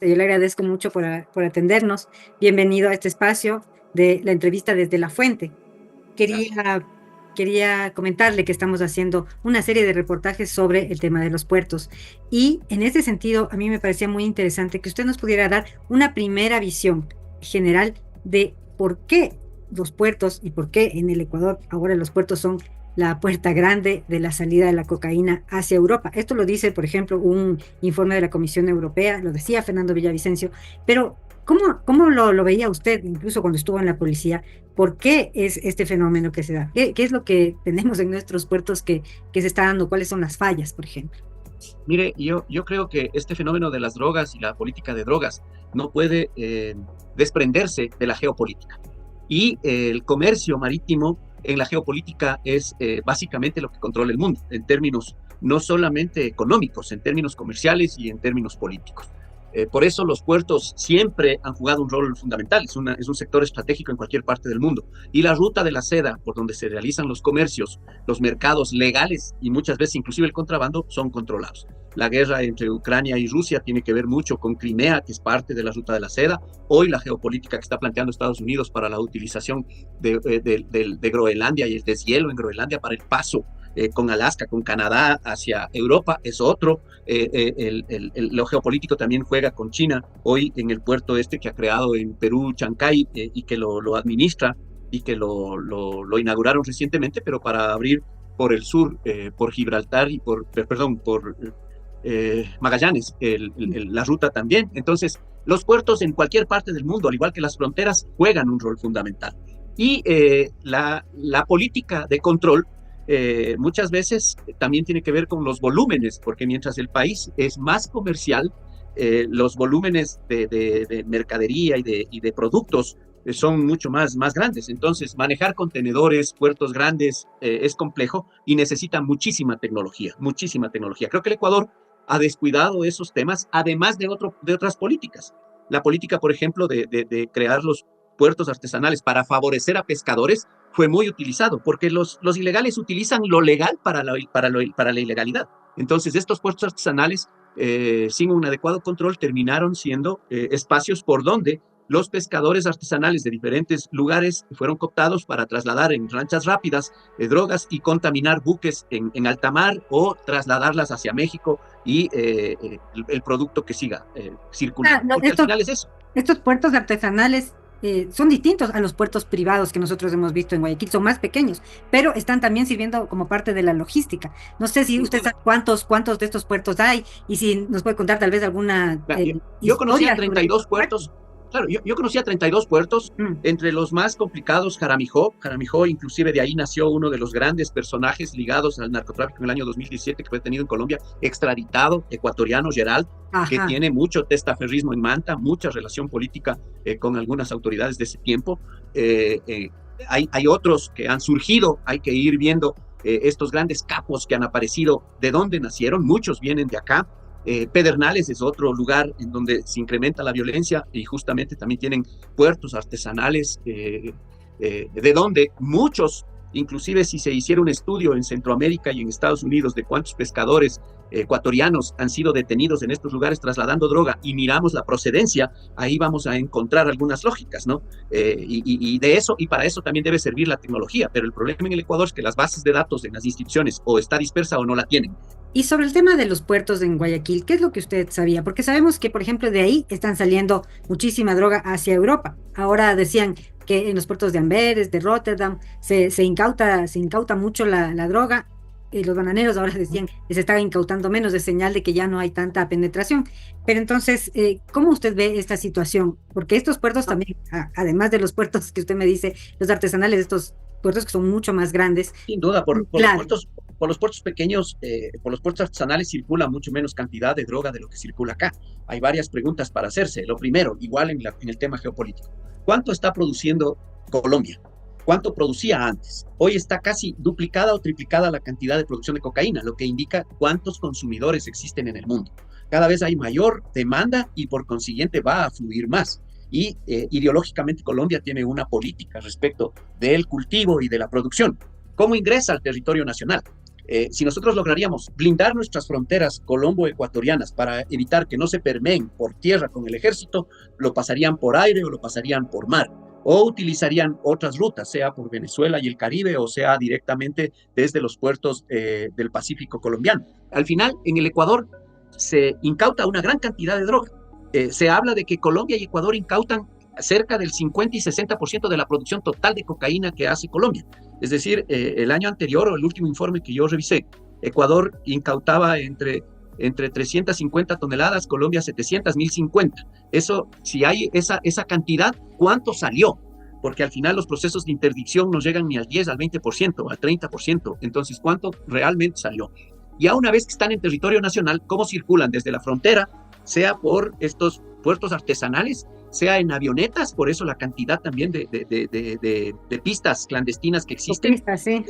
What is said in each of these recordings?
Yo le agradezco mucho por atendernos. Bienvenido a este espacio de la entrevista desde La Fuente. Gracias. Quería, quería comentarle que estamos haciendo una serie de reportajes sobre el tema de los puertos. Y en ese sentido, a mí me parecía muy interesante que usted nos pudiera dar una primera visión general de por qué los puertos y por qué en el Ecuador ahora los puertos son la puerta grande de la salida de la cocaína hacia Europa. Esto lo dice, por ejemplo, un informe de la Comisión Europea, lo decía Fernando Villavicencio, pero ¿cómo lo veía usted, incluso cuando estuvo en la policía? ¿Por qué es este fenómeno que se da? ¿Qué es lo que tenemos en nuestros puertos que se está dando? ¿Cuáles son las fallas, por ejemplo? Mire, yo creo que este fenómeno de las drogas y la política de drogas no puede desprenderse de la geopolítica. Y el comercio marítimo en la geopolítica es básicamente lo que controla el mundo, en términos no solamente económicos, en términos comerciales y en términos políticos. Por eso los puertos siempre han jugado un rol fundamental, es un sector estratégico en cualquier parte del mundo. Y la ruta de la seda, por donde se realizan los comercios, los mercados legales y muchas veces inclusive el contrabando, son controlados. La guerra entre Ucrania y Rusia tiene que ver mucho con Crimea, que es parte de la ruta de la seda. Hoy la geopolítica que está planteando Estados Unidos para la utilización de Groenlandia y el deshielo en Groenlandia para el paso con Alaska, con Canadá hacia Europa es otro. Lo geopolítico también juega con China, hoy en el puerto este que ha creado en Perú, Chancay, y que lo administra y que lo inauguraron recientemente, pero para abrir por el sur, por Gibraltar y por Magallanes, la ruta también. Entonces, los puertos en cualquier parte del mundo, al igual que las fronteras, juegan un rol fundamental. Y la política de control muchas veces también tiene que ver con los volúmenes, porque mientras el país es más comercial, los volúmenes de mercadería y de productos son mucho más grandes. Entonces, manejar contenedores, puertos grandes, es complejo y necesita muchísima tecnología, muchísima tecnología. Creo que el Ecuador ha descuidado esos temas, además de otras políticas. La política, por ejemplo, de crear los puertos artesanales para favorecer a pescadores fue muy utilizado, porque los ilegales utilizan lo legal para la ilegalidad. Entonces, estos puertos artesanales, sin un adecuado control, terminaron siendo espacios por donde los pescadores artesanales de diferentes lugares fueron cooptados para trasladar en lanchas rápidas drogas y contaminar buques en alta mar o trasladarlas hacia México y el producto que siga Ah, circulando, no, porque al final es eso. estos puertos artesanales son distintos a los puertos privados que nosotros hemos visto en Guayaquil, son más pequeños, pero están también sirviendo como parte de la logística. No sé si Sin usted duda. sabe cuántos de estos puertos hay y si nos puede contar tal vez alguna Yo conocía historia sobre 32 estos puertos. puertos, claro, yo conocía 32 puertos, Mm, entre los más complicados Jaramijó, inclusive de ahí nació uno de los grandes personajes ligados al narcotráfico en el año 2017 que fue detenido en Colombia, extraditado, ecuatoriano, Gerald, que ajá. tiene mucho testaferrismo en Manta, mucha relación política con algunas autoridades de ese tiempo. Eh, eh, hay otros que han surgido, hay que ir viendo estos grandes capos que han aparecido, de dónde nacieron, muchos vienen de acá. Pedernales es otro lugar en donde se incrementa la violencia y justamente también tienen puertos artesanales de donde muchos, inclusive si se hiciera un estudio en Centroamérica y en Estados Unidos de cuántos pescadores ecuatorianos han sido detenidos en estos lugares trasladando droga y miramos la procedencia, ahí vamos a encontrar algunas lógicas, ¿no? Y de eso, y para eso también debe servir la tecnología, pero el problema en el Ecuador es que las bases de datos de las instituciones o está dispersa o no la tienen. Y sobre el tema de los puertos en Guayaquil, ¿qué es lo que usted sabía? Porque sabemos que, por ejemplo, de ahí están saliendo muchísima droga hacia Europa. Ahora decían que en los puertos de Amberes, de Rotterdam, se incauta mucho la droga. Y los bananeros ahora decían que se estaba incautando menos, de señal de que ya no hay tanta penetración. Pero entonces, ¿cómo usted ve esta situación? Porque estos puertos también, además de los puertos que usted me dice, los artesanales, estos puertos que son mucho más grandes, Sin duda, claro. por los puertos pequeños, por los puertos artesanales circula mucho menos cantidad de droga de lo que circula acá. Hay varias preguntas para hacerse. Lo primero, igual en el tema geopolítico, ¿cuánto está produciendo Colombia? ¿Cuánto producía antes? Hoy está casi duplicada o triplicada la cantidad de producción de cocaína, lo que indica cuántos consumidores existen en el mundo. Cada vez hay mayor demanda y por consiguiente va a fluir más. Y ideológicamente Colombia tiene una política respecto del cultivo y de la producción. ¿Cómo ingresa al territorio nacional? Si nosotros lograríamos blindar nuestras fronteras colombo-ecuatorianas para evitar que no se permeen por tierra con el ejército, lo pasarían por aire o lo pasarían por mar, o utilizarían otras rutas, sea por Venezuela y el Caribe, o sea directamente desde los puertos del Pacífico colombiano. Al final, en el Ecuador se incauta una gran cantidad de droga. Se habla de que Colombia y Ecuador incautan cerca del 50 y 60% de la producción total de cocaína que hace Colombia. Es decir, el año anterior, o el último informe que yo revisé, Ecuador incautaba entre 350 toneladas, Colombia 700, 1050. Eso, si hay esa cantidad, ¿cuánto salió? Porque al final los procesos de interdicción no llegan ni al 10, al 20%, al 30%. Entonces, ¿cuánto realmente salió? Ya una vez que están en territorio nacional, ¿cómo circulan desde la frontera? Sea por estos puertos artesanales, sea en avionetas, por eso la cantidad también de pistas clandestinas que existen, Pistas, sí.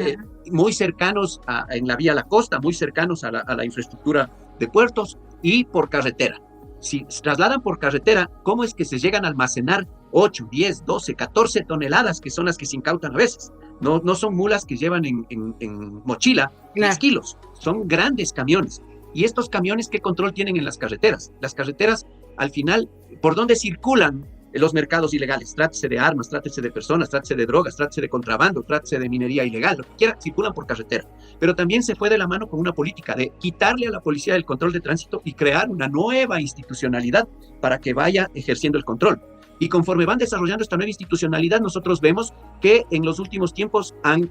Muy cercanos en la vía a la costa, muy cercanos a la infraestructura de puertos, y por carretera. Si se trasladan por carretera, ¿cómo es que se llegan a almacenar 8, 10, 12, 14 toneladas, que son las que se incautan a veces? No son mulas que llevan en mochila 10 kilos, son grandes camiones. Y estos camiones, ¿qué control tienen en las carreteras? Las carreteras, al final, ¿por dónde circulan los mercados ilegales? Trátese de armas, trátese de personas, trátese de drogas, trátese de contrabando, trátese de minería ilegal, lo que quiera, circulan por carretera. Pero también se fue de la mano con una política de quitarle a la policía el control de tránsito y crear una nueva institucionalidad para que vaya ejerciendo el control. Y conforme van desarrollando esta nueva institucionalidad, nosotros vemos que en los últimos tiempos han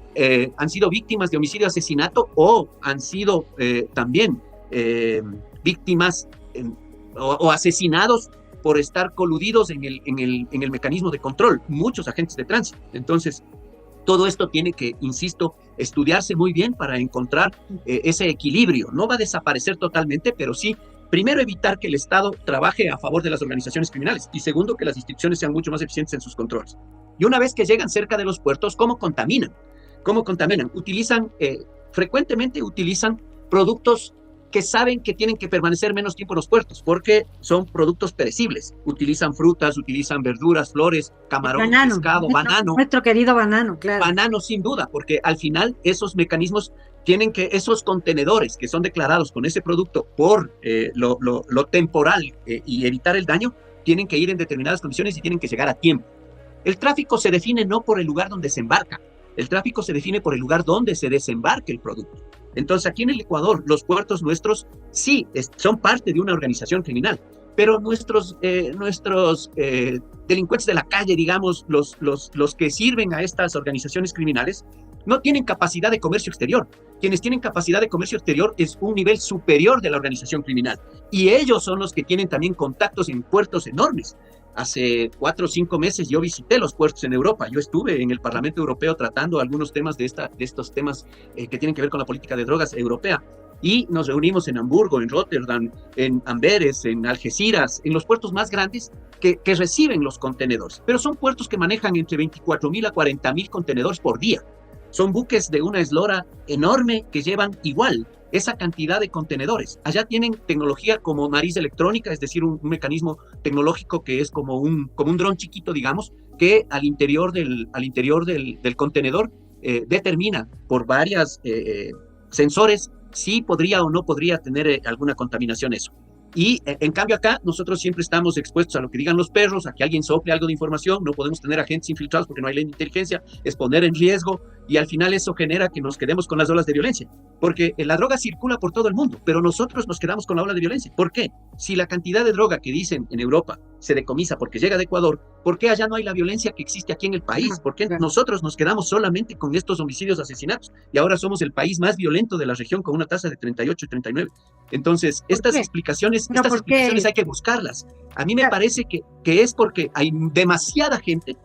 sido víctimas de homicidio, asesinato, o han sido también víctimas o asesinados por estar coludidos en el mecanismo de control, muchos agentes de tránsito. Entonces, todo esto tiene que, insisto, estudiarse muy bien para encontrar ese equilibrio. No va a desaparecer totalmente, pero sí, primero, evitar que el Estado trabaje a favor de las organizaciones criminales, y segundo, que las instituciones sean mucho más eficientes en sus controles. Y una vez que llegan cerca de los puertos, ¿cómo contaminan? ¿Cómo contaminan? Frecuentemente utilizan productos que saben que tienen que permanecer menos tiempo en los puertos, porque son productos perecibles. Utilizan frutas, utilizan verduras, flores, camarón, pescado, banano. Nuestro querido banano, claro. Banano, sin duda, porque al final esos mecanismos tienen que, esos contenedores que son declarados con ese producto por lo temporal y evitar el daño, tienen que ir en determinadas condiciones y tienen que llegar a tiempo. El tráfico se define no por el lugar donde se embarca, el tráfico se define por el lugar donde se desembarque el producto. Entonces, aquí en el Ecuador, los puertos nuestros sí son parte de una organización criminal, pero nuestros delincuentes de la calle, digamos, los que sirven a estas organizaciones criminales, no tienen capacidad de comercio exterior. Quienes tienen capacidad de comercio exterior es un nivel superior de la organización criminal, y ellos son los que tienen también contactos en puertos enormes. Hace 4 o 5 meses yo visité los puertos en Europa. Yo estuve en el Parlamento Europeo tratando algunos temas de estos temas que tienen que ver con la política de drogas europea. Y nos reunimos en Hamburgo, en Rotterdam, en Amberes, en Algeciras, en los puertos más grandes que reciben los contenedores. Pero son puertos que manejan entre 24.000 a 40.000 contenedores por día. Son buques de una eslora enorme que llevan igual esa cantidad de contenedores. Allá tienen tecnología como nariz electrónica, es decir, un mecanismo tecnológico que es como un dron chiquito, digamos, que al interior del contenedor determina por varias sensores si podría o no podría tener alguna contaminación eso. Y en cambio acá nosotros siempre estamos expuestos a lo que digan los perros, a que alguien sople algo de información. No podemos tener agentes infiltrados porque no hay ley de inteligencia, es poner en riesgo, y al final eso genera que nos quedemos con las olas de violencia, porque la droga circula por todo el mundo, pero nosotros nos quedamos con la ola de violencia. ¿Por qué? Si la cantidad de droga que dicen en Europa se decomisa porque llega de Ecuador, ¿por qué allá no hay la violencia que existe aquí en el país? ¿Por qué nosotros nos quedamos solamente con estos homicidios, asesinatos, y ahora somos el país más violento de la región con una tasa de 38 y 39? Entonces, estas explicaciones hay que buscarlas. A mí me parece que es porque hay demasiada gente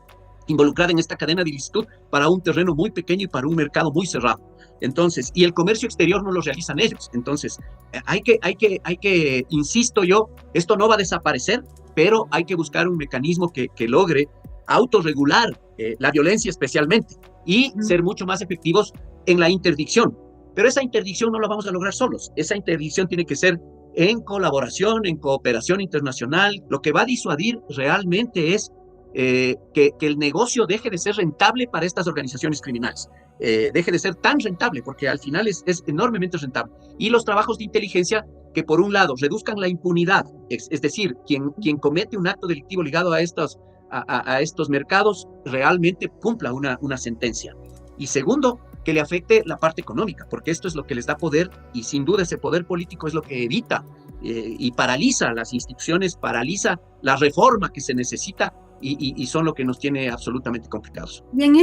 involucrada en esta cadena de ilicitud para un terreno muy pequeño y para un mercado muy cerrado. Entonces, y el comercio exterior no lo realizan ellos. Entonces, hay que, insisto yo, esto no va a desaparecer, pero hay que buscar un mecanismo que logre autorregular la violencia especialmente, y ser mucho más efectivos en la interdicción. Pero esa interdicción no la vamos a lograr solos. Esa interdicción tiene que ser en colaboración, en cooperación internacional. Lo que va a disuadir realmente es que el negocio deje de ser rentable para estas organizaciones criminales. deje de ser tan rentable, porque al final es enormemente rentable. Y los trabajos de inteligencia que por un lado reduzcan la impunidad, es decir, quien comete un acto delictivo ligado a estos mercados realmente cumpla una sentencia. Y segundo, que le afecte la parte económica, porque esto es lo que les da poder y sin duda ese poder político es lo que evita y paraliza las instituciones, paraliza la reforma que se necesita y son lo que nos tiene absolutamente complicados. Y en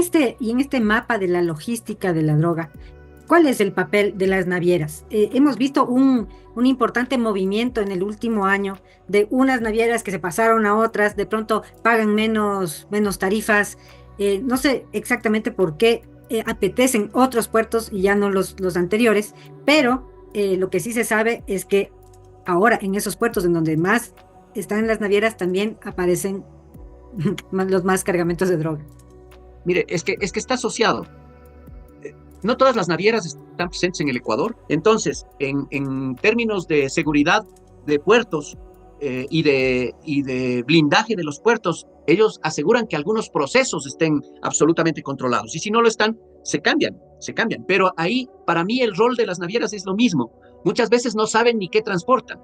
este mapa de la logística de la droga, ¿cuál es el papel de las navieras? Hemos visto un importante movimiento en el último año de unas navieras que se pasaron a otras, de pronto pagan menos tarifas, no sé exactamente por qué apetecen otros puertos y ya no los anteriores, pero lo que sí se sabe es que ahora en esos puertos en donde más están las navieras también aparecen los más cargamentos de droga. Mire, es que está asociado. No todas las navieras están presentes en el Ecuador. Entonces, en términos de seguridad de puertos y de blindaje de los puertos, ellos aseguran que algunos procesos estén absolutamente controlados. Y si no lo están, se cambian. Pero ahí, para mí, el rol de las navieras es lo mismo. Muchas veces no saben ni qué transportan.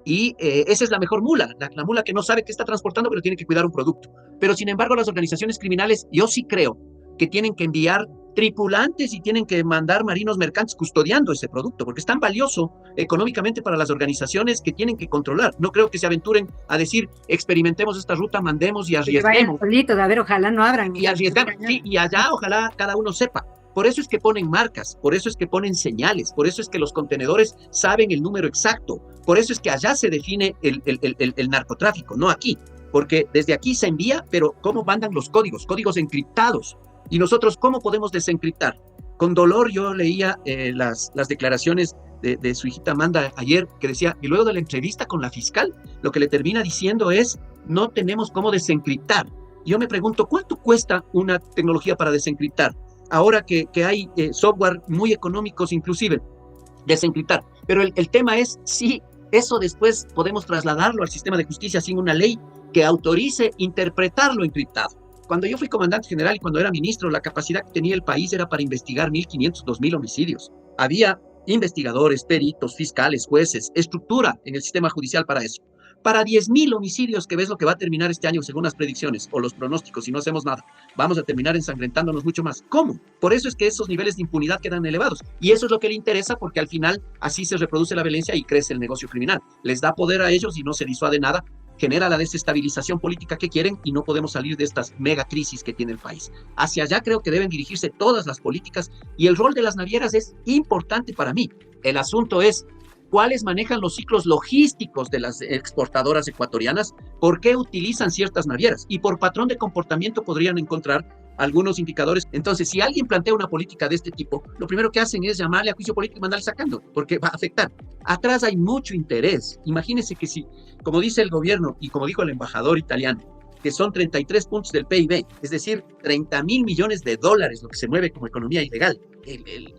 Y esa es la mejor mula, la mula que no sabe qué está transportando, pero tiene que cuidar un producto. Pero sin embargo, las organizaciones criminales, yo sí creo que tienen que enviar tripulantes y tienen que mandar marinos mercantes custodiando ese producto, porque es tan valioso económicamente para las organizaciones que tienen que controlar. No creo que se aventuren a decir, experimentemos esta ruta, mandemos y arriesguemos. Solitos, a ver, ojalá no abran. Y arriesgamos, sí, y allá ojalá cada uno sepa. Por eso es que ponen marcas, por eso es que ponen señales, por eso es que los contenedores saben el número exacto, por eso es que allá se define el narcotráfico, no aquí, porque desde aquí se envía, pero ¿cómo mandan los códigos? Códigos encriptados. Y nosotros, ¿cómo podemos desencriptar? Con dolor yo leía las declaraciones de su hijita Amanda ayer, que decía, y luego de la entrevista con la fiscal, lo que le termina diciendo es, no tenemos cómo desencriptar. Y yo me pregunto, ¿cuánto cuesta una tecnología para desencriptar? Ahora que hay software muy económicos inclusive, desencriptar. Pero el tema es si eso después podemos trasladarlo al sistema de justicia sin una ley que autorice interpretar lo encriptado. Cuando yo fui comandante general y cuando era ministro, la capacidad que tenía el país era para investigar 1.500, 2.000 homicidios. Había investigadores, peritos, fiscales, jueces, estructura en el sistema judicial para eso. Para 10.000 homicidios, que ves lo que va a terminar este año según las predicciones o los pronósticos, si no hacemos nada, vamos a terminar ensangrentándonos mucho más. ¿Cómo? Por eso es que esos niveles de impunidad quedan elevados. Y eso es lo que le interesa porque al final así se reproduce la violencia y crece el negocio criminal. Les da poder a ellos y no se disuade nada, genera la desestabilización política que quieren y no podemos salir de estas mega crisis que tiene el país. Hacia allá creo que deben dirigirse todas las políticas y el rol de las navieras es importante para mí. El asunto es cuáles manejan los ciclos logísticos de las exportadoras ecuatorianas, por qué utilizan ciertas navieras y por patrón de comportamiento podrían encontrar algunos indicadores. Entonces, si alguien plantea una política de este tipo, lo primero que hacen es llamarle a juicio político y mandarle sacando, porque va a afectar. Atrás hay mucho interés. Imagínense que si, como dice el gobierno y como dijo el embajador italiano, que son 33 puntos del PIB, es decir, 30.000 millones de dólares lo que se mueve como economía ilegal.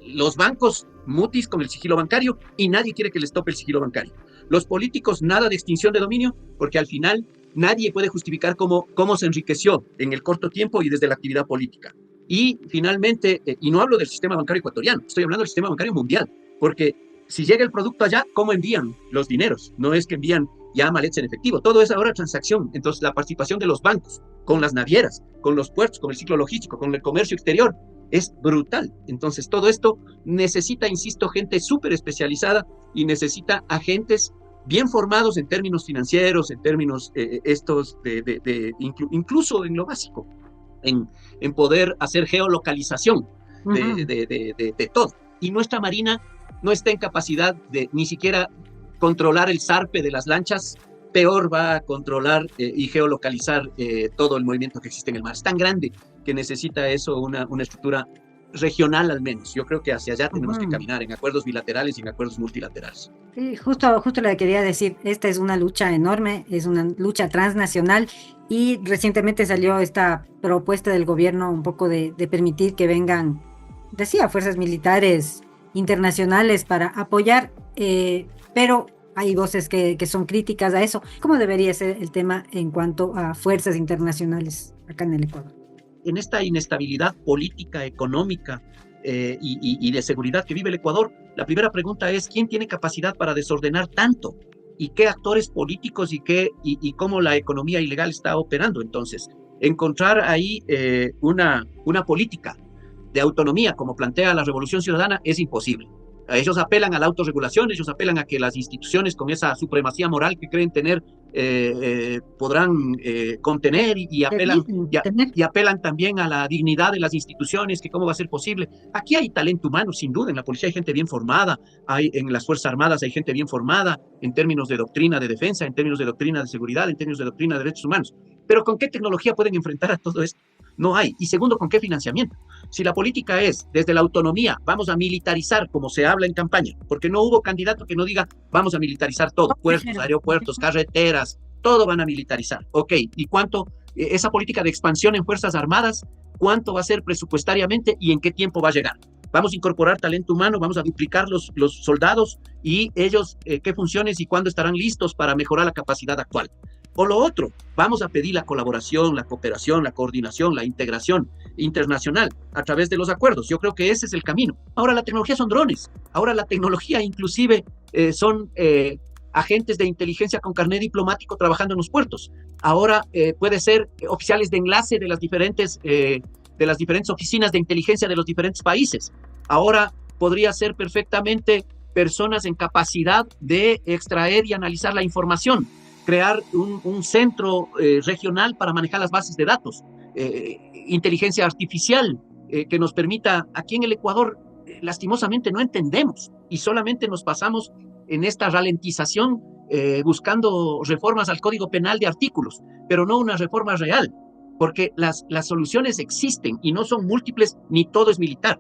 Los bancos mutis con el sigilo bancario y nadie quiere que les tope el sigilo bancario. Los políticos nada de extinción de dominio porque al final nadie puede justificar cómo se enriqueció en el corto tiempo y desde la actividad política. Y finalmente, y no hablo del sistema bancario ecuatoriano, estoy hablando del sistema bancario mundial, porque si llega el producto allá, ¿cómo envían los dineros? No es que envían ya maletas en efectivo, todo es ahora transacción. Entonces la participación de los bancos, con las navieras, con los puertos, con el ciclo logístico, con el comercio exterior, es brutal. Entonces todo esto necesita, insisto, gente súper especializada y necesita agentes bien formados en términos financieros, en términos incluso en lo básico, en poder hacer geolocalización de todo. Y nuestra Marina no está en capacidad de ni siquiera controlar el zarpe de las lanchas, peor va a controlar y geolocalizar todo el movimiento que existe en el mar. Es tan grande que necesita eso una estructura regional al menos. Yo creo que hacia allá tenemos que caminar en acuerdos bilaterales y en acuerdos multilaterales. Sí, justo le quería decir, esta es una lucha enorme, es una lucha transnacional y recientemente salió esta propuesta del gobierno un poco de permitir que vengan, decía, fuerzas militares internacionales para apoyar, pero hay voces que son críticas a eso. ¿Cómo debería ser el tema en cuanto a fuerzas internacionales acá en el Ecuador? En esta inestabilidad política, económica, y de seguridad que vive el Ecuador, la primera pregunta es: ¿quién tiene capacidad para desordenar tanto? ¿Y qué actores políticos y cómo la economía ilegal está operando? Entonces, encontrar ahí una política de autonomía, como plantea la Revolución Ciudadana, es imposible. Ellos apelan a la autorregulación, ellos apelan a que las instituciones con esa supremacía moral que creen tener podrán contener y apelan también a la dignidad de las instituciones, que cómo va a ser posible. Aquí hay talento humano, sin duda, en la policía hay gente bien formada, en las Fuerzas Armadas hay gente bien formada en términos de doctrina de defensa, en términos de doctrina de seguridad, en términos de doctrina de derechos humanos. Pero ¿con qué tecnología pueden enfrentar a todo esto? No hay. Y segundo, ¿con qué financiamiento? Si la política es desde la autonomía, vamos a militarizar, como se habla en campaña, porque no hubo candidato que no diga vamos a militarizar todo, puertos, aeropuertos, carreteras, todo van a militarizar. Ok, ¿y cuánto? Esa política de expansión en Fuerzas Armadas, ¿cuánto va a ser presupuestariamente y en qué tiempo va a llegar? Vamos a incorporar talento humano, vamos a duplicar los soldados y ellos, qué funciones y cuándo estarán listos para mejorar la capacidad actual. O lo otro, vamos a pedir la colaboración, la cooperación, la coordinación, la integración internacional a través de los acuerdos. Yo creo que ese es el camino. Ahora la tecnología son drones, ahora la tecnología inclusive son agentes de inteligencia con carnet diplomático trabajando en los puertos. Ahora puede ser oficiales de enlace de las diferentes oficinas de inteligencia de los diferentes países. Ahora podría ser perfectamente personas en capacidad de extraer y analizar la información, crear un centro regional para manejar las bases de datos, inteligencia artificial que nos permita. Aquí en el Ecuador, lastimosamente no entendemos y solamente nos pasamos en esta ralentización buscando reformas al Código Penal de artículos, pero no una reforma real, porque las soluciones existen y no son múltiples, ni todo es militar.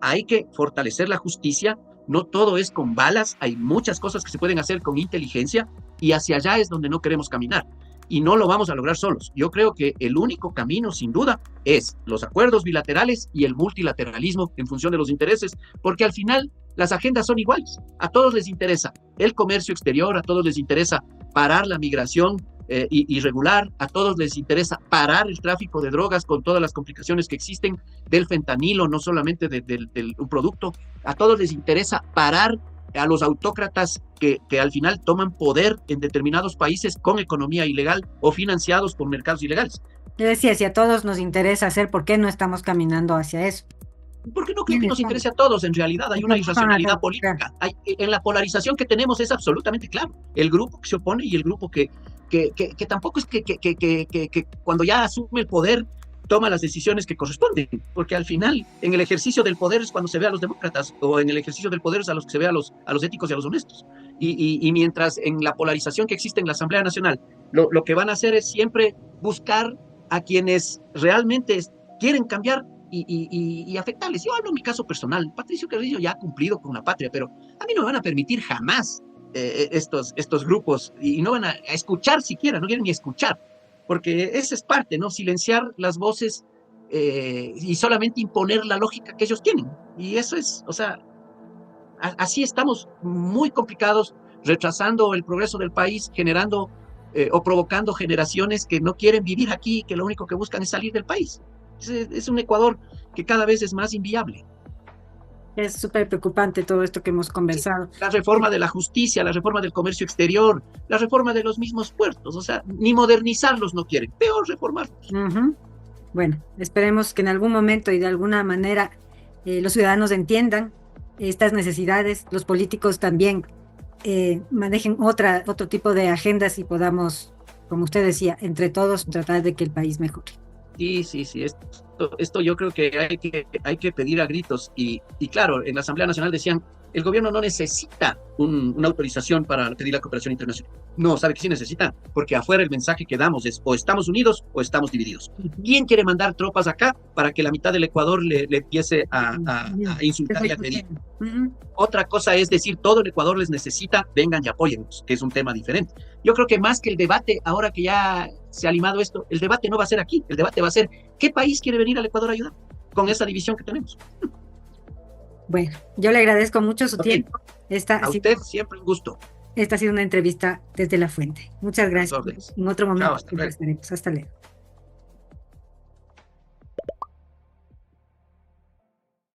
Hay que fortalecer la justicia. No todo es con balas, hay muchas cosas que se pueden hacer con inteligencia y hacia allá es donde no queremos caminar. Y no lo vamos a lograr solos. Yo creo que el único camino, sin duda, es los acuerdos bilaterales y el multilateralismo en función de los intereses, porque al final las agendas son iguales. A todos les interesa el comercio exterior, a todos les interesa parar la migración irregular, a todos les interesa parar el tráfico de drogas con todas las complicaciones que existen del fentanilo, no solamente del un producto. A todos les interesa parar a los autócratas que al final toman poder en determinados países con economía ilegal o financiados por mercados ilegales. Yo decía, si a todos nos interesa hacer, ¿por qué no estamos caminando hacia eso? Porque no creo que nos interese a todos, en realidad hay una irracionalidad política. En la polarización que tenemos es absolutamente claro. El grupo que se opone y el grupo que tampoco es que cuando ya asume el poder toma las decisiones que corresponden, porque al final en el ejercicio del poder es cuando se ve a los demócratas, o en el ejercicio del poder es a los que se ve a los éticos y a los honestos. Y mientras en la polarización que existe en la Asamblea Nacional, lo que van a hacer es siempre buscar a quienes realmente quieren cambiar y afectarles. Yo hablo en mi caso personal. Patricio Carrillo ya ha cumplido con la patria, pero a mí no me van a permitir jamás estos grupos, y no van a escuchar siquiera, no quieren ni escuchar, porque esa es parte, ¿no? Silenciar las voces y solamente imponer la lógica que ellos tienen. Y eso es, o sea, así estamos muy complicados, retrasando el progreso del país, generando o provocando generaciones que no quieren vivir aquí, que lo único que buscan es salir del país. Es un Ecuador que cada vez es más inviable. Es súper preocupante todo esto que hemos conversado. Sí, la reforma de la justicia, la reforma del comercio exterior, la reforma de los mismos puertos, o sea, ni modernizarlos no quieren, peor reformarlos. Bueno, esperemos que en algún momento y de alguna manera los ciudadanos entiendan estas necesidades, los políticos también manejen otro tipo de agendas y podamos, como usted decía, entre todos tratar de que el país mejore. Sí, esto yo creo que hay que pedir a gritos y claro, en la Asamblea Nacional decían, el gobierno no necesita una autorización para pedir la cooperación internacional. No, ¿sabe qué sí necesita? Porque afuera el mensaje que damos es o estamos unidos o estamos divididos. ¿Quién quiere mandar tropas acá para que la mitad del Ecuador le empiece a insultar y a pedir? Otra cosa es decir, todo el Ecuador les necesita, vengan y apóyennos, que es un tema diferente. Yo creo que más que el debate, ahora que ya se ha limado esto, el debate no va a ser aquí, el debate va a ser ¿qué país quiere venir al Ecuador a ayudar con esa división que tenemos? Bueno, yo le agradezco mucho su tiempo. A usted siempre un gusto. Esta ha sido una entrevista desde la fuente. Muchas gracias. En otro momento conversaremos. Hasta luego.